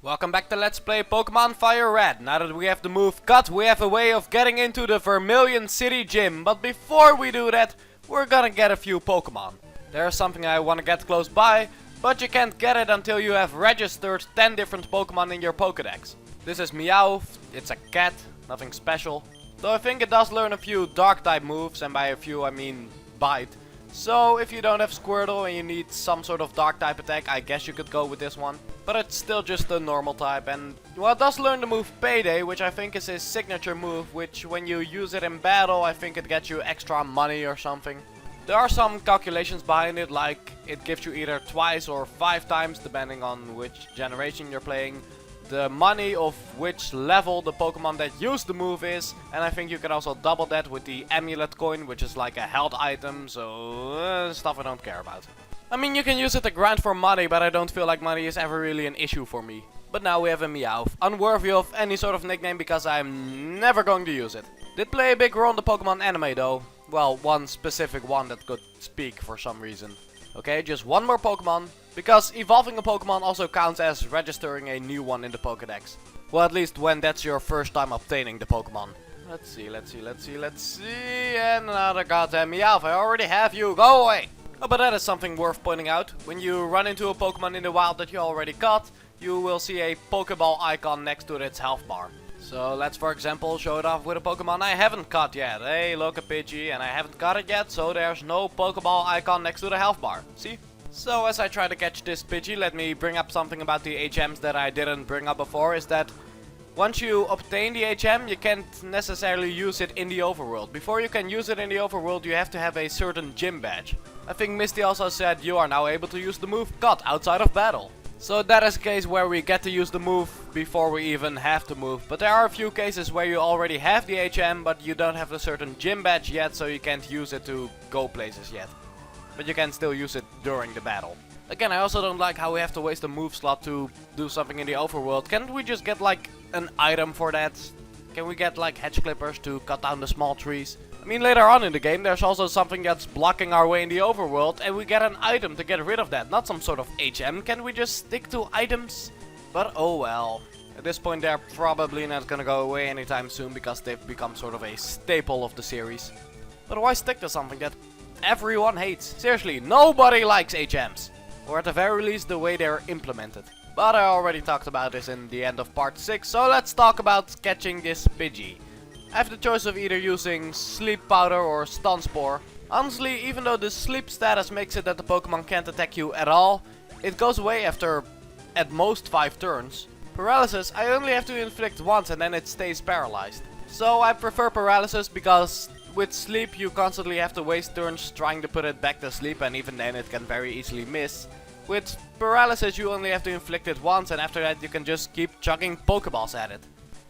Welcome back to Let's Play Pokémon FireRed. Now that we have the move cut, we have a way of getting into the Vermillion City Gym. But before we do that, we're gonna get a few Pokémon. There's something I wanna get close by, but you can't get it until you have registered 10 different Pokémon in your Pokédex. This is Meowth, it's a cat, nothing special. Though I think it does learn a few dark type moves, and by a few I mean bite. So if you don't have Squirtle and you need some sort of dark type attack, I guess you could go with this one. But it's still just a normal type, and well, it does learn the move Payday, which I think is his signature move, which when you use it in battle, I think it gets you extra money or something. There are some calculations behind it, like it gives you either twice or 5 times, depending on which generation you're playing, the money of which level the Pokemon that use the move is, and I think you can also double that with the amulet coin, which is like a health item, so stuff I don't care about. I mean, you can use it to grind for money, but I don't feel like money is ever really an issue for me. But now we have a Meowth, unworthy of any sort of nickname because I'm never going to use it. Did play a big role in the Pokemon anime though. Well, one specific one that could speak for some reason. Okay, just one more Pokemon, because evolving a Pokemon also counts as registering a new one in the Pokédex. Well, at least when that's your first time obtaining the Pokemon. Let's see, and another goddamn Meowth, I already have you, go away! Oh, but that is something worth pointing out. When you run into a Pokemon in the wild that you already caught, you will see a Pokeball icon next to its health bar. So let's for example show it off with a Pokemon I haven't caught yet. Hey, look, a Pidgey, and I haven't caught it yet, so there's no Pokeball icon next to the health bar. See? So as I try to catch this Pidgey, let me bring up something about the HMs that I didn't bring up before, is that once you obtain the HM, you can't necessarily use it in the overworld. Before you can use it in the overworld, you have to have a certain gym badge. I think Misty also said you are now able to use the move Cut outside of battle. So that is a case where we get to use the move before we even have to move. But there are a few cases where you already have the HM, but you don't have a certain gym badge yet, so you can't use it to go places yet. But you can still use it during the battle. Again, I also don't like how we have to waste a move slot to do something in the overworld. Can't we just get like an item for that? Can we get like hedge clippers to cut down the small trees? I mean, later on in the game there's also something that's blocking our way in the overworld, and we get an item to get rid of that, not some sort of HM. Can we just stick to items? But oh well. At this point they're probably not gonna go away anytime soon because they've become sort of a staple of the series. But why stick to something that everyone hates? Seriously, nobody likes HMs. Or at the very least the way they're implemented. But I already talked about this in the end of part 6, so let's talk about catching this Pidgey. I have the choice of either using Sleep Powder or Stun Spore. Honestly, even though the Sleep status makes it that the Pokemon can't attack you at all, it goes away after at most 5 turns. Paralysis, I only have to inflict once and then it stays paralyzed. So I prefer Paralysis because with Sleep you constantly have to waste turns trying to put it back to sleep, and even then it can very easily miss. With Paralysis you only have to inflict it once, and after that you can just keep chucking Pokeballs at it.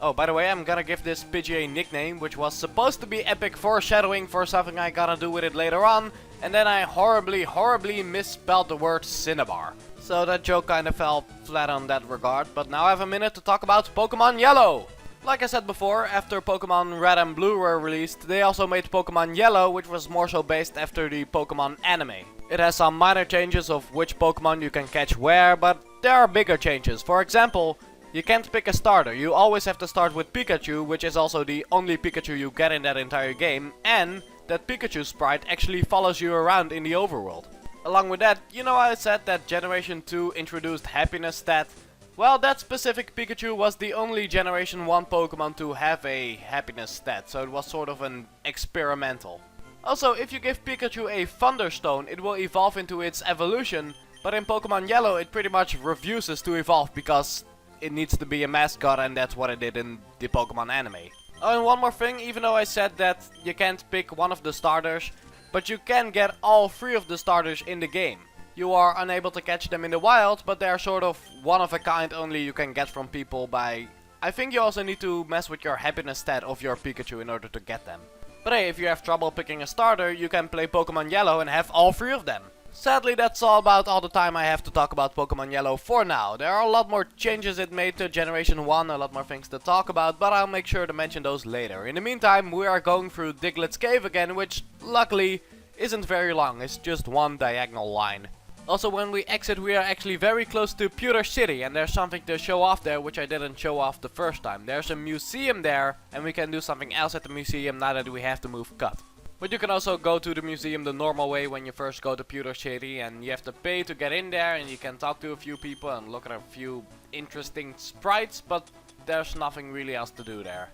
Oh, by the way, I'm gonna give this Pidgey a nickname, which was supposed to be epic foreshadowing for something I gotta do with it later on, and then I horribly misspelled the word Cinnabar. So that joke kinda fell flat on that regard, but now I have a minute to talk about Pokémon Yellow! Like I said before, after Pokémon Red and Blue were released, they also made Pokémon Yellow, which was more so based after the Pokémon anime. It has some minor changes of which Pokémon you can catch where, but there are bigger changes. For example, you can't pick a starter, you always have to start with Pikachu, which is also the only Pikachu you get in that entire game, and that Pikachu sprite actually follows you around in the overworld. Along with that, you know I said that Generation 2 introduced Happiness stat? Well, that specific Pikachu was the only Generation 1 Pokemon to have a Happiness stat, so it was sort of an experimental. Also, if you give Pikachu a Thunderstone, it will evolve into its evolution, but in Pokemon Yellow it pretty much refuses to evolve because it needs to be a mascot, and that's what it did in the Pokemon anime. Oh, and one more thing, even though I said that you can't pick one of the starters, but you can get all 3 of the starters in the game. You are unable to catch them in the wild, but they are sort of one of a kind only you can get from people by... I think you also need to mess with your happiness stat of your Pikachu in order to get them. But hey, if you have trouble picking a starter, you can play Pokemon Yellow and have all 3 of them. Sadly, that's all the time I have to talk about Pokemon Yellow for now. There are a lot more changes it made to Generation 1, a lot more things to talk about, but I'll make sure to mention those later. In the meantime, we are going through Diglett's cave again, which, luckily, isn't very long. It's just one diagonal line. Also, when we exit, we are actually very close to Pewter City, and there's something to show off there which I didn't show off the first time. There's a museum there, and we can do something else at the museum now that we have to move cut. But you can also go to the museum the normal way when you first go to Pewter City, and you have to pay to get in there, and you can talk to a few people and look at a few interesting sprites, but there's nothing really else to do there.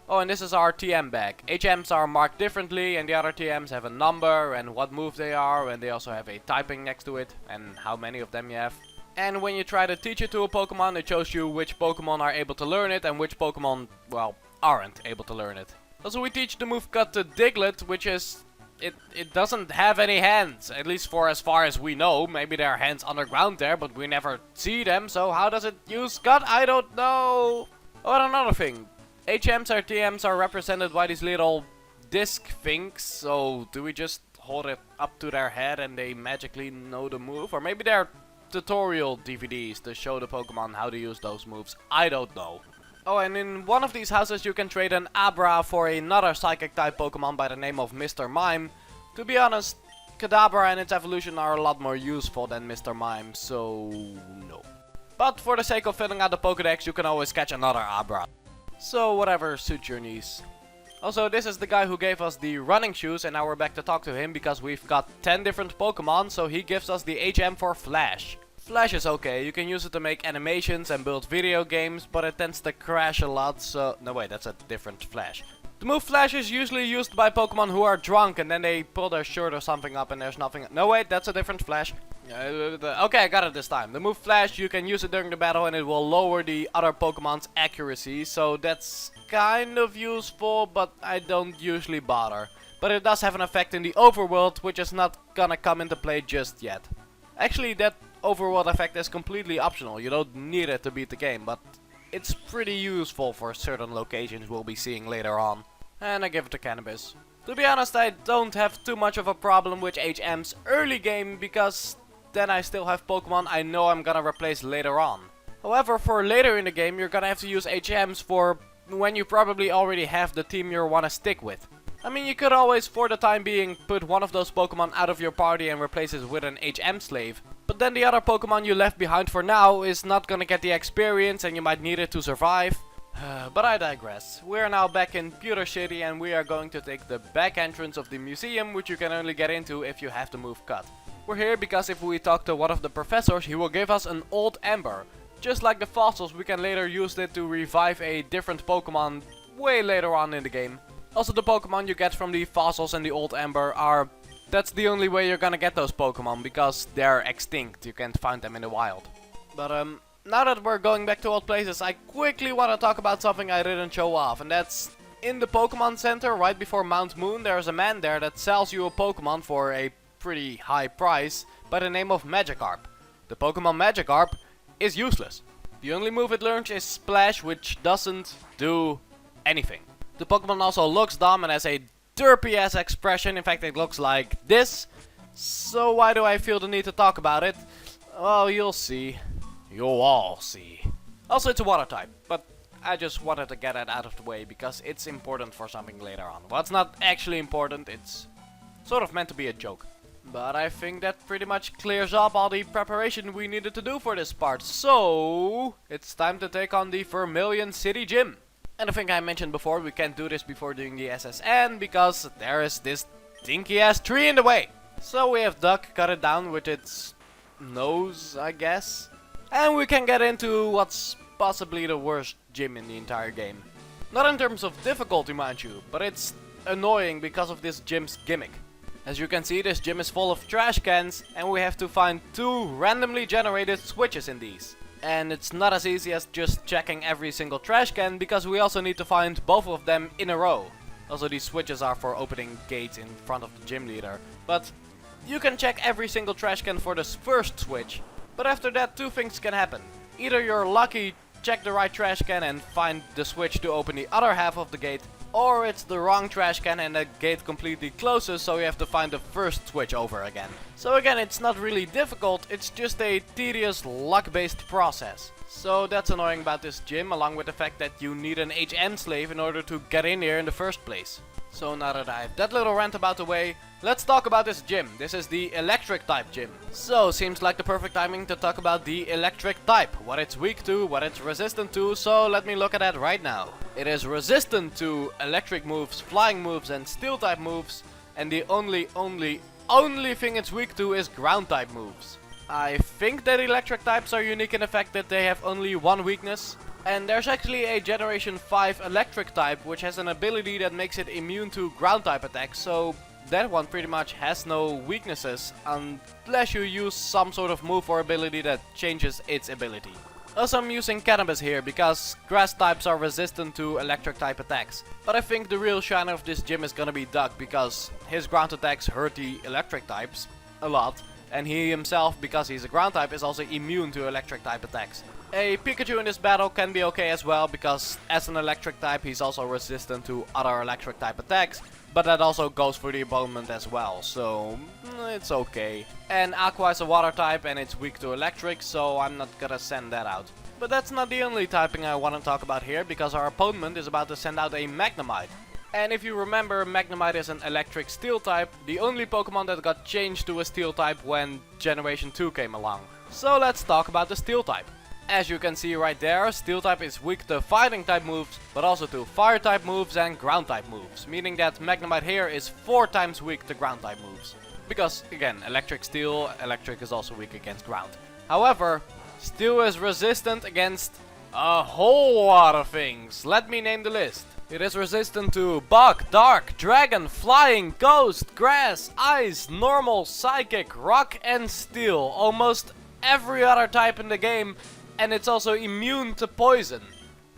Oh, and this is our TM bag. HMs are marked differently, and the other TMs have a number and what move they are, and they also have a typing next to it and how many of them you have. And when you try to teach it to a Pokemon, it shows you which Pokemon are able to learn it and which Pokemon, well, aren't able to learn it. Also, we teach the move cut to Diglett, which is... It doesn't have any hands, at least for as far as we know. Maybe there are hands underground there, but we never see them, so how does it use cut? I don't know. Oh, and another thing. HMs or TMs are represented by these little disc things, so do we just hold it up to their head and they magically know the move? Or maybe they're tutorial DVDs to show the Pokemon how to use those moves. I don't know. Oh, and in one of these houses you can trade an Abra for another Psychic type Pokemon by the name of Mr. Mime. To be honest, Kadabra and its evolution are a lot more useful than Mr. Mime, so no. But for the sake of filling out the Pokédex, you can always catch another Abra. So whatever suits your needs. Also, this is the guy who gave us the running shoes, and now we're back to talk to him because we've got 10 different Pokemon, so he gives us the HM for Flash. Flash is okay, you can use it to make animations and build video games, but it tends to crash a lot, so... No wait, that's a different Flash. The move Flash is usually used by Pokemon who are drunk and then they pull their shirt or something up and there's nothing... No wait, that's a different Flash. Okay, I got it this time. The move Flash, you can use it during the battle and it will lower the other Pokemon's accuracy, so that's kind of useful, but I don't usually bother. But it does have an effect in the overworld, which is not gonna come into play just yet. Actually, that overworld effect is completely optional, you don't need it to beat the game, but it's pretty useful for certain locations we'll be seeing later on. And I give it to Cannabis. To be honest, I don't have too much of a problem with HM's early game, because then I still have Pokemon I know I'm gonna replace later on. However, for later in the game, you're gonna have to use HMs for when you probably already have the team you wanna stick with. I mean, you could always, for the time being, put one of those Pokemon out of your party and replace it with an HM slave. But then the other Pokemon you left behind for now is not gonna get the experience and you might need it to survive. But I digress. We are now back in Pewter City and we are going to take the back entrance of the museum, which you can only get into if you have to move cut. We're here because if we talk to one of the professors, he will give us an old ember. Just like the fossils, we can later use it to revive a different Pokemon way later on in the game. Also, the Pokemon you get from the fossils and the old ember are... That's the only way you're gonna get those Pokemon, because they're extinct. You can't find them in the wild. But now that we're going back to old places, I quickly want to talk about something I didn't show off. And that's in the Pokemon Center, right before Mount Moon, there's a man there that sells you a Pokemon for a pretty high price by the name of Magikarp. The Pokemon Magikarp is useless. The only move it learns is Splash, which doesn't do anything. The Pokemon also looks dumb and has a derpy ass expression. In fact, it looks like this. So why do I feel the need to talk about it? Well, you'll see. You'll all see. Also, it's a water type, but I just wanted to get it out of the way because it's important for something later on. Well, it's not actually important, it's sort of meant to be a joke. But I think that pretty much clears up all the preparation we needed to do for this part. So, it's time to take on the Vermillion City Gym. And I think I mentioned before, we can't do this before doing the SSN because there is this dinky ass tree in the way. So we have Duck cut it down with its nose, I guess. And we can get into what's possibly the worst gym in the entire game. Not in terms of difficulty, mind you, but it's annoying because of this gym's gimmick. As you can see, this gym is full of trash cans and we have to find 2 randomly generated switches in these. And it's not as easy as just checking every single trash can, because we also need to find both of them in a row. Also, these switches are for opening gates in front of the gym leader. But you can check every single trash can for the first switch. But after that, 2 things can happen. Either you're lucky, check the right trash can and find the switch to open the other half of the gate, or it's the wrong trash can and the gate completely closes, so you have to find the first switch over again. So again, it's not really difficult, it's just a tedious luck-based process. So that's annoying about this gym, along with the fact that you need an HM slave in order to get in here in the first place. So now that I have that little rant about the way, let's talk about this gym. This is the electric type gym. So seems like the perfect timing to talk about the electric type. What it's weak to, what it's resistant to, so let me look at that right now. It is resistant to electric moves, flying moves and steel type moves. And the only thing it's weak to is ground type moves. I think that electric types are unique in the fact that they have only one weakness. And there's actually a Generation 5 electric type which has an ability that makes it immune to ground type attacks, so that one pretty much has no weaknesses unless you use some sort of move or ability that changes its ability. Also, I'm using cannabis here because grass types are resistant to electric type attacks. But I think the real shiner of this gym is gonna be Duck because his ground attacks hurt the electric types a lot. And he himself, because he's a ground type, is also immune to electric type attacks. A Pikachu in this battle can be okay as well, because as an electric type he's also resistant to other electric type attacks. But that also goes for the opponent as well, so it's okay. And Aqua is a water type and it's weak to electric, so I'm not gonna send that out. But that's not the only typing I want to talk about here, because our opponent is about to send out a Magnemite. And if you remember, Magnemite is an electric steel type, the only Pokemon that got changed to a steel type when Generation 2 came along. So let's talk about the steel type. As you can see right there, steel type is weak to fighting type moves, but also to fire type moves and ground type moves, meaning that Magnemite here is 4 times weak to ground type moves. Because, again, electric steel, electric is also weak against ground. However, steel is resistant against a whole lot of things. Let me name the list. It is resistant to Bug, Dark, Dragon, Flying, Ghost, Grass, Ice, Normal, Psychic, Rock and Steel. Almost every other type in the game, and it's also immune to Poison.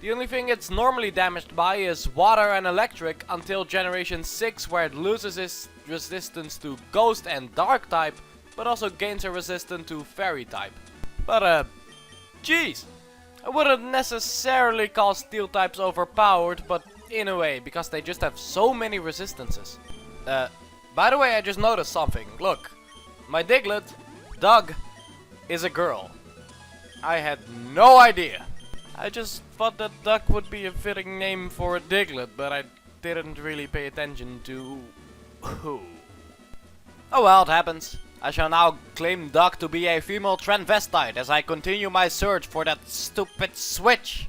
The only thing it's normally damaged by is Water and Electric until Generation 6, where it loses its resistance to Ghost and Dark type, but also gains a resistance to Fairy type. But jeez, I wouldn't necessarily call Steel types overpowered, but in a way, because they just have so many resistances. By the way, I just noticed something. Look, my Diglett, Doug, is a girl. I had no idea. I just thought that Duck would be a fitting name for a Diglett, but I didn't really pay attention to who. Oh well, it happens. I shall now claim Duck to be a female transvestite as I continue my search for that stupid switch.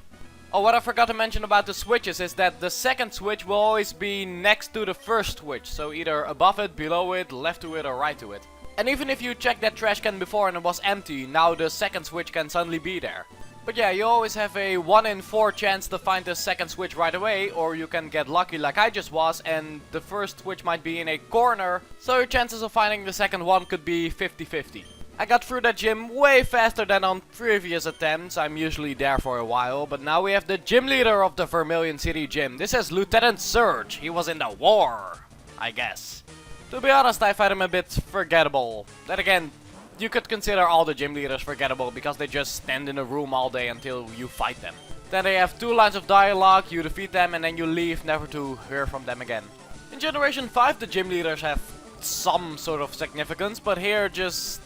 Oh, what I forgot to mention about the switches is that the second switch will always be next to the first switch, so either above it, below it, left to it or right to it. And even if you checked that trash can before and it was empty, now the second switch can suddenly be there. But yeah, you always have a 1 in 4 chance to find the second switch right away, or you can get lucky like I just was and the first switch might be in a corner, so your chances of finding the second one could be 50-50. I got through that gym way faster than on previous attempts. I'm usually there for a while, but now we have the gym leader of the Vermillion City Gym. This is Lieutenant Surge. He was in the war, I guess. To be honest, I find him a bit forgettable. Then again, you could consider all the gym leaders forgettable because they just stand in a room all day until you fight them. Then they have 2 lines of dialogue, you defeat them and then you leave, never to hear from them again. In Generation 5 the gym leaders have some sort of significance, but here just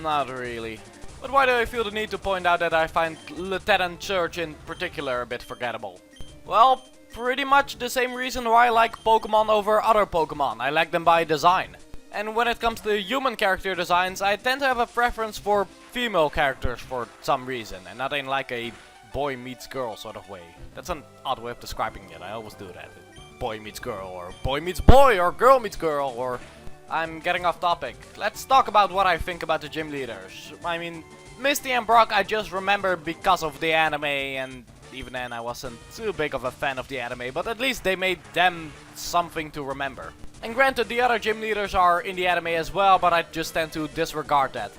not really. But why do I feel the need to point out that I find Lieutenant Surge in particular a bit forgettable? Well, pretty much the same reason why I like Pokemon over other Pokemon. I like them by design. And when it comes to human character designs, I tend to have a preference for female characters for some reason, and not in like a boy meets girl sort of way. That's an odd way of describing it, I always do that. Boy meets girl, or boy meets boy, or girl meets girl, or... I'm getting off topic. Let's talk about what I think about the gym leaders. I mean, Misty and Brock I just remember because of the anime, and even then I wasn't too big of a fan of the anime, but at least they made them something to remember. And granted, the other gym leaders are in the anime as well, but I just tend to disregard that.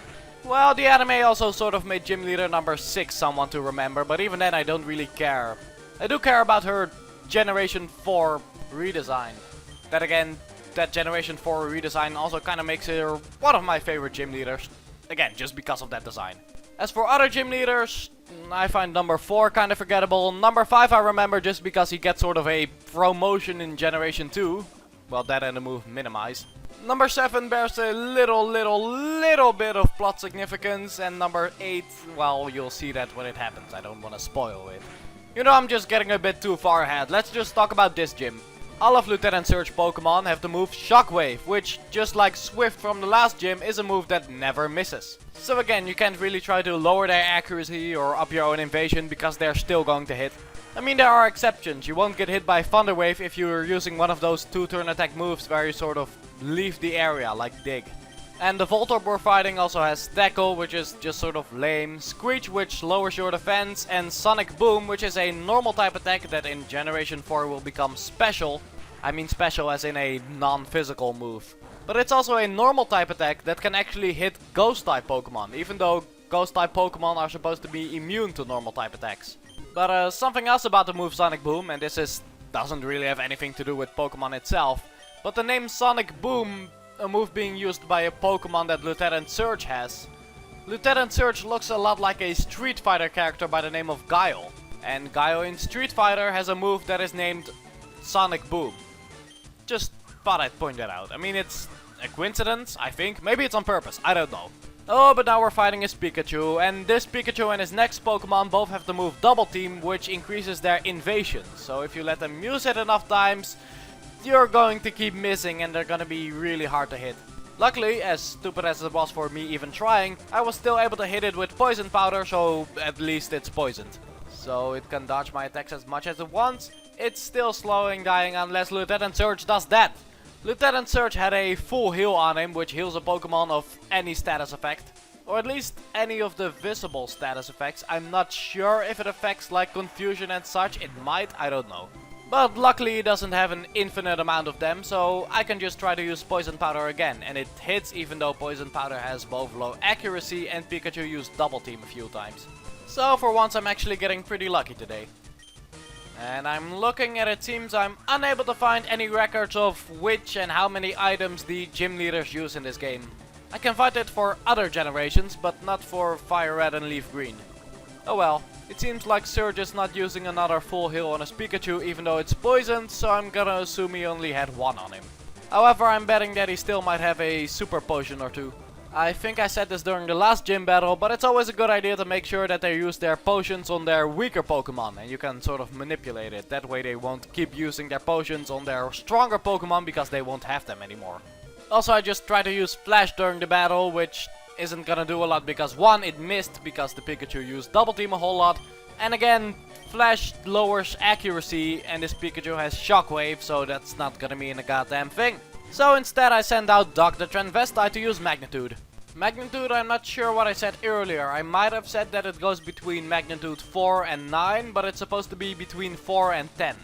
Well, the anime also sort of made gym leader number 6 someone to remember, but even then I don't really care. I do care about her Generation 4 redesign. Then again, that Generation 4 redesign also kind of makes her one of my favorite gym leaders. Again, just because of that design. As for other gym leaders, I find number 4 kind of forgettable. Number 5 I remember just because he gets sort of a promotion in Generation 2. Well, that and the move Minimize. Number 7 bears a little bit of plot significance. And number 8, well, you'll see that when it happens. I don't want to spoil it. You know, I'm just getting a bit too far ahead. Let's just talk about this gym. All of Lieutenant Surge Pokemon have the move Shockwave, which, just like Swift from the last gym, is a move that never misses. So again, you can't really try to lower their accuracy or up your own invasion because they're still going to hit. I mean, there are exceptions. You won't get hit by Thunder Wave if you're using one of those 2-turn attack moves where you sort of leave the area, like Dig. And the Voltorb we're fighting also has Tackle, which is just sort of lame, Screech, which lowers your defense, and Sonic Boom, which is a normal type attack that in Generation 4 will become special. I mean special as in a non-physical move. But it's also a normal type attack that can actually hit Ghost type Pokemon, even though Ghost type Pokemon are supposed to be immune to normal type attacks. But something else about the move Sonic Boom, and this doesn't really have anything to do with Pokemon itself, but the name Sonic Boom, a move being used by a Pokemon that Lieutenant Surge has. Lieutenant Surge looks a lot like a Street Fighter character by the name of Guile. And Guile in Street Fighter has a move that is named Sonic Boom. Just thought I'd point that out. I mean, it's a coincidence, I think. Maybe it's on purpose, I don't know. Oh, but now we're fighting his Pikachu, and this Pikachu and his next Pokemon both have the move Double Team, which increases their invasion. So if you let them use it enough times, you're going to keep missing and they're gonna be really hard to hit. Luckily, as stupid as it was for me even trying, I was still able to hit it with Poison Powder, so at least it's poisoned. So it can dodge my attacks as much as it wants. It's still slowing dying unless Lieutenant Surge does that. Lieutenant Surge had a full heal on him, which heals a Pokemon of any status effect. Or at least any of the visible status effects. I'm not sure if it affects like confusion and such. It might, I don't know. But luckily he doesn't have an infinite amount of them, so I can just try to use Poison Powder again. And it hits even though Poison Powder has both low accuracy and Pikachu used Double Team a few times. So for once I'm actually getting pretty lucky today. And I'm looking and it seems I'm unable to find any records of which and how many items the gym leaders use in this game. I can find it for other generations, but not for Fire Red and Leaf Green. Oh well, it seems like Surge is not using another full heal on his Pikachu even though it's poisoned, so I'm gonna assume he only had one on him. However, I'm betting that he still might have a super potion or two. I think I said this during the last gym battle, but it's always a good idea to make sure that they use their potions on their weaker Pokemon, and you can sort of manipulate it. That way they won't keep using their potions on their stronger Pokemon because they won't have them anymore. Also, I just tried to use Flash during the battle, which isn't gonna do a lot because one, it missed because the Pikachu used Double Team a whole lot, and again, Flash lowers accuracy and this Pikachu has Shockwave, so that's not gonna mean a goddamn thing. So instead I send out Doc the Transvestite to use Magnitude. Magnitude, I'm not sure what I said earlier. I might have said that it goes between Magnitude 4 and 9, but it's supposed to be between 4 and 10.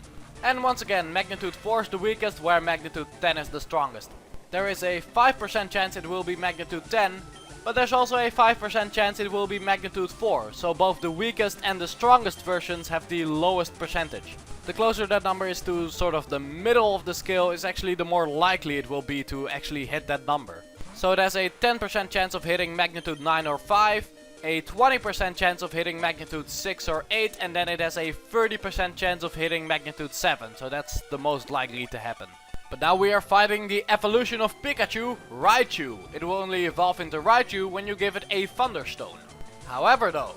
And once again, Magnitude 4 is the weakest, where Magnitude 10 is the strongest. There is a 5% chance it will be Magnitude 10, but there's also a 5% chance it will be Magnitude 4, so both the weakest and the strongest versions have the lowest percentage. The closer that number is to sort of the middle of the scale is actually the more likely it will be to actually hit that number. So there's a 10% chance of hitting Magnitude 9 or 5, a 20% chance of hitting Magnitude 6 or 8, and then it has a 30% chance of hitting Magnitude 7, so that's the most likely to happen. But now we are fighting the evolution of Pikachu, Raichu. It will only evolve into Raichu when you give it a Thunderstone. However though,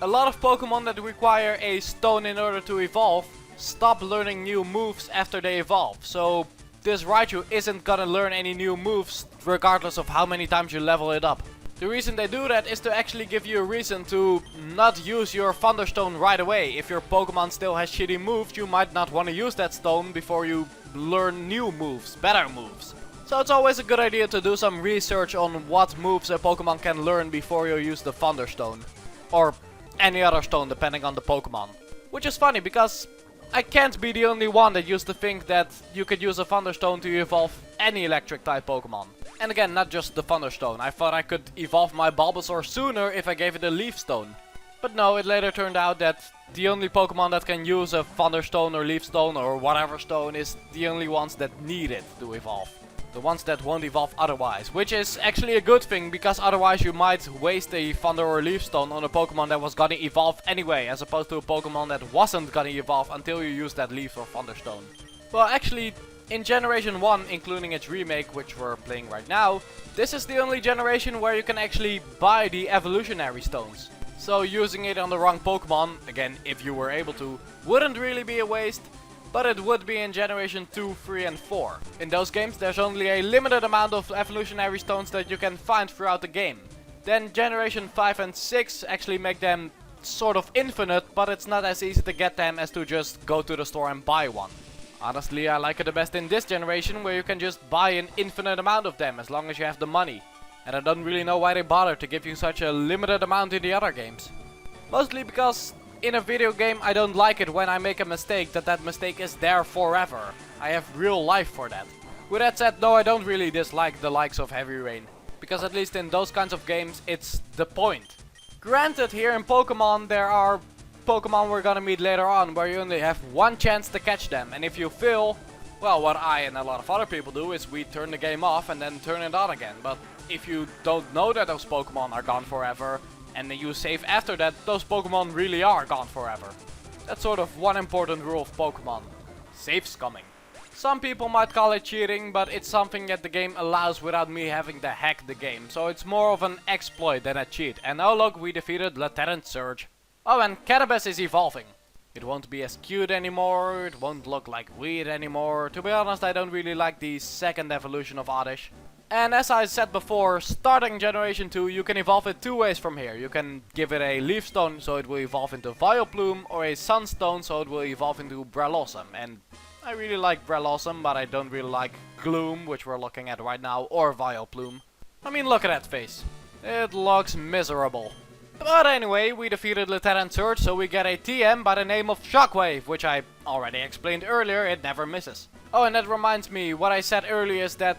a lot of Pokemon that require a stone in order to evolve stop learning new moves after they evolve. So this Raichu isn't gonna learn any new moves regardless of how many times you level it up. The reason they do that is to actually give you a reason to not use your Thunderstone right away. If your Pokemon still has shitty moves, you might not want to use that stone before you learn new moves, better moves. So it's always a good idea to do some research on what moves a Pokemon can learn before you use the Thunderstone. Or any other stone depending on the Pokemon. Which is funny because I can't be the only one that used to think that you could use a Thunderstone to evolve any electric type Pokemon. And again, not just the Thunderstone. I thought I could evolve my Bulbasaur sooner if I gave it a Leaf Stone. But no, it later turned out that the only Pokemon that can use a Thunderstone or Leaf Stone or whatever stone is the only ones that need it to evolve. The ones that won't evolve otherwise. Which is actually a good thing, because otherwise you might waste a Thunder or Leaf Stone on a Pokemon that was gonna evolve anyway, as opposed to a Pokemon that wasn't gonna evolve until you use that Leaf or Thunderstone. Well, actually, in Generation 1, including its remake, which we're playing right now, this is the only generation where you can actually buy the evolutionary stones. So using it on the wrong Pokemon, again, if you were able to, wouldn't really be a waste. but it would be in Generation 2, 3 and 4. In those games there's only a limited amount of evolutionary stones that you can find throughout the game. Then Generation 5 and 6 actually make them sort of infinite, but it's not as easy to get them as to just go to the store and buy one. Honestly, I like it the best in this generation, where you can just buy an infinite amount of them as long as you have the money. And I don't really know why they bother to give you such a limited amount in the other games. Mostly because in a video game I don't like it when I make a mistake that mistake is there forever. I have real life for that. With that said, no, I don't really dislike the likes of Heavy Rain, because at least in those kinds of games it's the point. Granted, here in Pokemon there are Pokemon we're gonna meet later on where you only have one chance to catch them, and if you fail, well, what I and a lot of other people do is we turn the game off and then turn it on again. But if you don't know that those Pokemon are gone forever and then you save after that, those Pokemon really are gone forever. That's sort of one important rule of Pokemon. Save scumming. Some people might call it cheating, but it's something that the game allows without me having to hack the game. So it's more of an exploit than a cheat. And now look, we defeated Lieutenant Surge. Oh, and Cannabis is evolving. It won't be as cute anymore, it won't look like weed anymore. To be honest, I don't really like the second evolution of Oddish. And as I said before, starting Generation 2, you can evolve it two ways from here. You can give it a Leaf Stone, so it will evolve into Vileplume, or a Sunstone, so it will evolve into Brelossum. And I really like Brelossum, but I don't really like Gloom, which we're looking at right now, or Vileplume. I mean, look at that face. It looks miserable. But anyway, we defeated Lieutenant Surge, so we get a TM by the name of Shockwave, which I already explained earlier, it never misses. Oh, and that reminds me, what I said earlier is that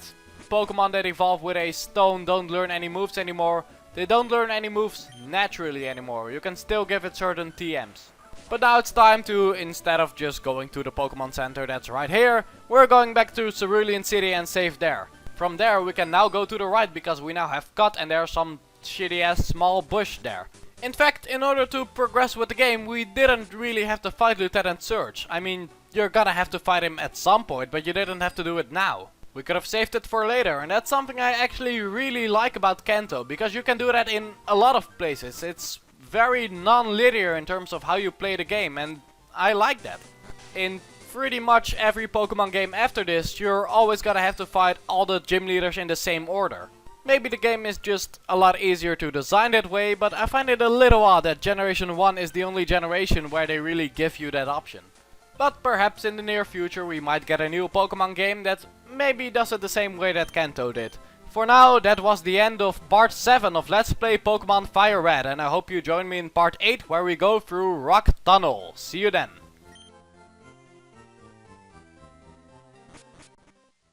Pokemon that evolve with a stone don't learn any moves anymore. They don't learn any moves naturally anymore. You can still give it certain TMs. But now it's time to, instead of just going to the Pokemon Center that's right here, we're going back to Vermillion City and save there. From there we can now go to the right because we now have Cut and there's some shitty ass small bush there. In fact, in order to progress with the game, we didn't really have to fight Lieutenant Surge. I mean, you're gonna have to fight him at some point, but you didn't have to do it now. We could have saved it for later, and that's something I actually really like about Kanto, because you can do that in a lot of places. It's very non-linear in terms of how you play the game, and I like that. In pretty much every Pokemon game after this, you're always gonna have to fight all the gym leaders in the same order. Maybe the game is just a lot easier to design that way, but I find it a little odd that Generation 1 is the only generation where they really give you that option. But perhaps in the near future we might get a new Pokemon game that maybe does it the same way that Kanto did. For now, that was the end of part 7 of Let's Play Pokémon FireRed, and I hope you join me in part 8 where we go through Rock Tunnel. See you then.